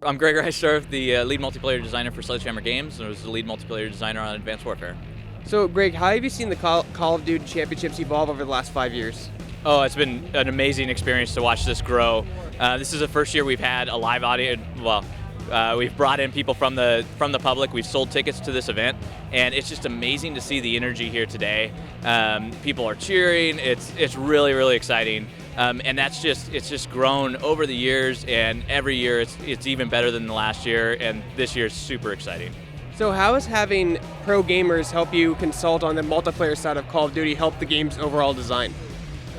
I'm Greg Reisdorf, the lead multiplayer designer for Sledgehammer Games, and I was the lead multiplayer designer on Advanced Warfare. So, Greg, how have you seen the Call of Duty Championships evolve over the last 5 years? Oh, it's been an amazing experience to watch this grow. This is the first year we've had a live audience. Well, we've brought in people from the public. We've sold tickets to this event, and it's just amazing to see the energy here today. People are cheering. It's really exciting, and it's just grown over the years. And every year it's even better than the last year. And this year is super exciting. So, how has having pro gamers help you consult on the multiplayer side of Call of Duty help the game's overall design?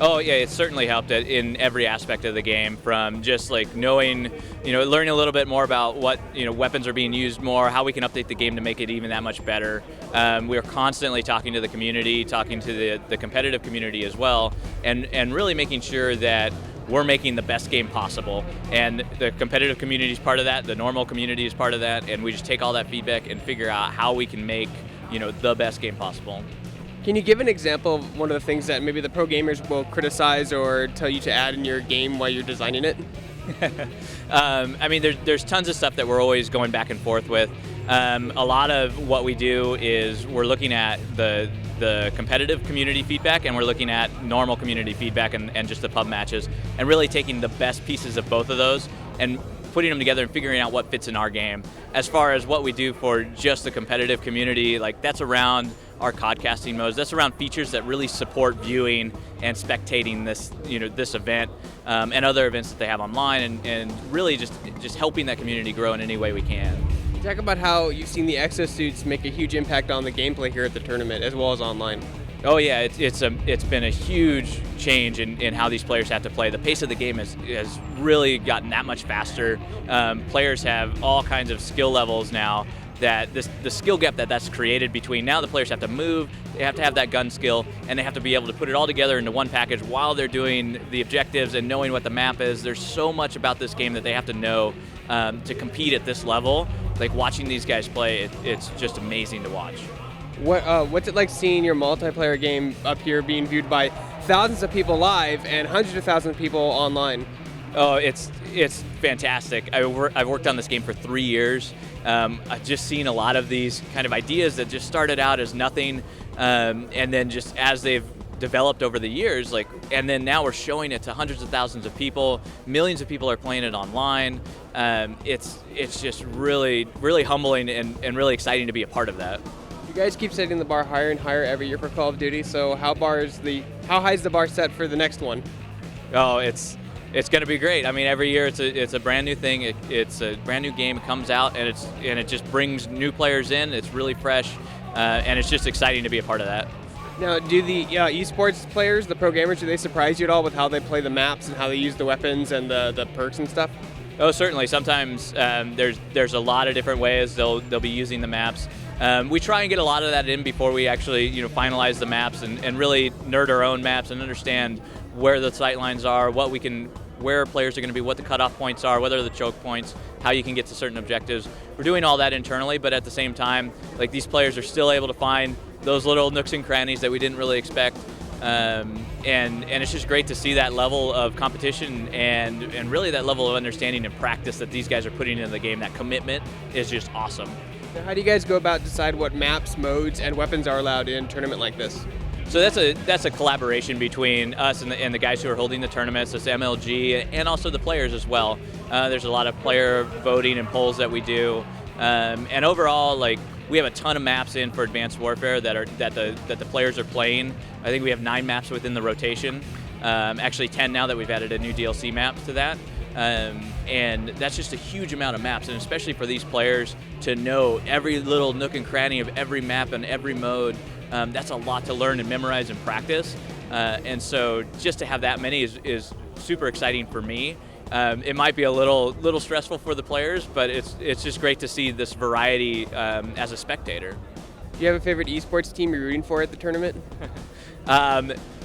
Oh yeah, it's certainly helped in every aspect of the game, from just like knowing, learning a little bit more about what, weapons are being used more, how we can update the game to make it even that much better. We're constantly talking to the community, talking to the competitive community as well, and really making sure that we're making the best game possible. And the competitive community is part of that, the normal community is part of that, and we just take all that feedback and figure out how we can make, the best game possible. Can you give an example of one of the things that maybe the pro gamers will criticize or tell you to add in your game while you're designing it? I mean, there's tons of stuff that we're always going back and forth with. A lot of what we do is we're looking at the competitive community feedback, and we're looking at normal community feedback and just the pub matches, and really taking the best pieces of both of those and putting them together and figuring out what fits in our game. As far as what we do for just the competitive community, like that's around our COD casting modes, that's around features that really support viewing and spectating this event and other events that they have online, and really just helping that community grow in any way we can. Talk about how you've seen the exosuits make a huge impact on the gameplay here at the tournament as well as online. Oh yeah, it's been a huge change in how these players have to play. The pace of the game has really gotten that much faster. Players have all kinds of skill levels now, that the skill gap that's created between now the players have to move, they have to have that gun skill, and they have to be able to put it all together into one package while they're doing the objectives and knowing what the map is. There's so much about this game that they have to know to compete at this level. Like watching these guys play, it's just amazing to watch. What's it like seeing your multiplayer game up here being viewed by thousands of people live and hundreds of thousands of people online? Oh, it's fantastic. I've worked on this game for 3 years. I've just seen a lot of these kind of ideas that just started out as nothing, and then just as they've developed over the years, and then now we're showing it to hundreds of thousands of people. Millions of people are playing it online. It's just really humbling and really exciting to be a part of that. You guys keep setting the bar higher and higher every year for Call of Duty. So how high is the bar set for the next one? Oh, it's going to be great. I mean, every year it's a brand new thing. It's a brand new game. It comes out and it just brings new players in. It's really fresh, and it's just exciting to be a part of that. Now, do the eSports players, the pro gamers, do they surprise you at all with how they play the maps and how they use the weapons and the perks and stuff? Oh, certainly. Sometimes there's a lot of different ways they'll be using the maps. We try and get a lot of that in before we actually finalize the maps and really nerd our own maps and understand where the sight lines are, where players are going to be, what the cutoff points are, what are the choke points, how you can get to certain objectives. We're doing all that internally, but at the same time, like, these players are still able to find those little nooks and crannies that we didn't really expect. And it's just great to see that level of competition and really that level of understanding and practice that these guys are putting into the game. That commitment is just awesome. Now, how do you guys go about decide what maps, modes, and weapons are allowed in a tournament like this? So that's a collaboration between us and the guys who are holding the tournaments, this MLG, and also the players as well. There's a lot of player voting and polls that we do, and overall, we have a ton of maps in for Advanced Warfare that the players are playing. I think we have 9 maps within the rotation, actually 10 now that we've added a new DLC map to that. And that's just a huge amount of maps, and especially for these players to know every little nook and cranny of every map and every mode. That's a lot to learn and memorize and practice, and so just to have that many is super exciting for me. It might be a little stressful for the players, but it's just great to see this variety as a spectator. Do you have a favorite esports team you're rooting for at the tournament?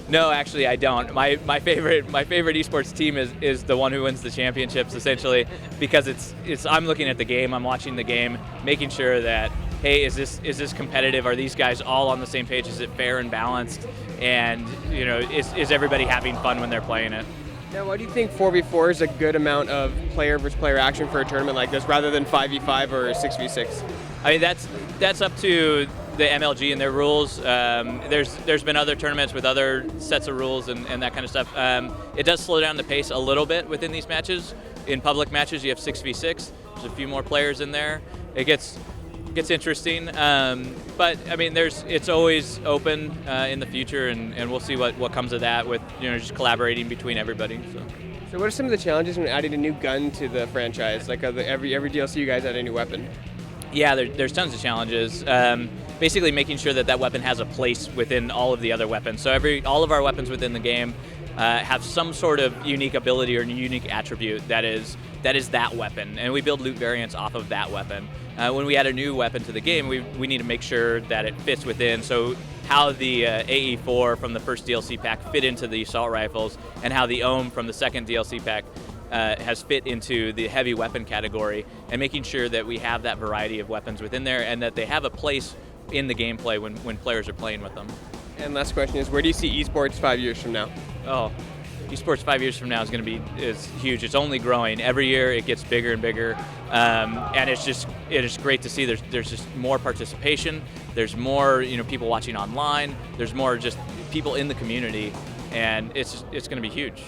No, actually, I don't. My favorite esports team is the one who wins the championships, essentially, because it's I'm looking at the game, I'm watching the game, making sure that hey, is this competitive? Are these guys all on the same page? Is it fair and balanced? And is everybody having fun when they're playing it? Now, why do you think 4v4 is a good amount of player versus player action for a tournament like this, rather than 5v5 or 6v6? I mean, that's up to the MLG and their rules. There's been other tournaments with other sets of rules and that kind of stuff. It does slow down the pace a little bit within these matches. In public matches, you have 6v6. There's a few more players in there. It gets interesting, but I mean, it's always open in the future, and we'll see what comes of that with just collaborating between everybody. So what are some of the challenges when adding a new gun to the franchise? Like every DLC, you guys add a new weapon. Yeah, there's tons of challenges. Basically, making sure that weapon has a place within all of the other weapons. So all of our weapons within the game have some sort of unique ability or unique attribute that is that weapon, and we build loot variants off of that weapon. When we add a new weapon to the game, we need to make sure that it fits within. So how the AE4 from the first DLC pack fit into the assault rifles, and how the Ohm from the second DLC pack has fit into the heavy weapon category, and making sure that we have that variety of weapons within there, and that they have a place in the gameplay when players are playing with them. And last question is, where do you see esports 5 years from now? Oh, esports 5 years from now is huge. It's only growing. Every year it gets bigger and bigger, and it is great to see. There's just more participation. There's more people watching online. There's more just people in the community, and it's going to be huge.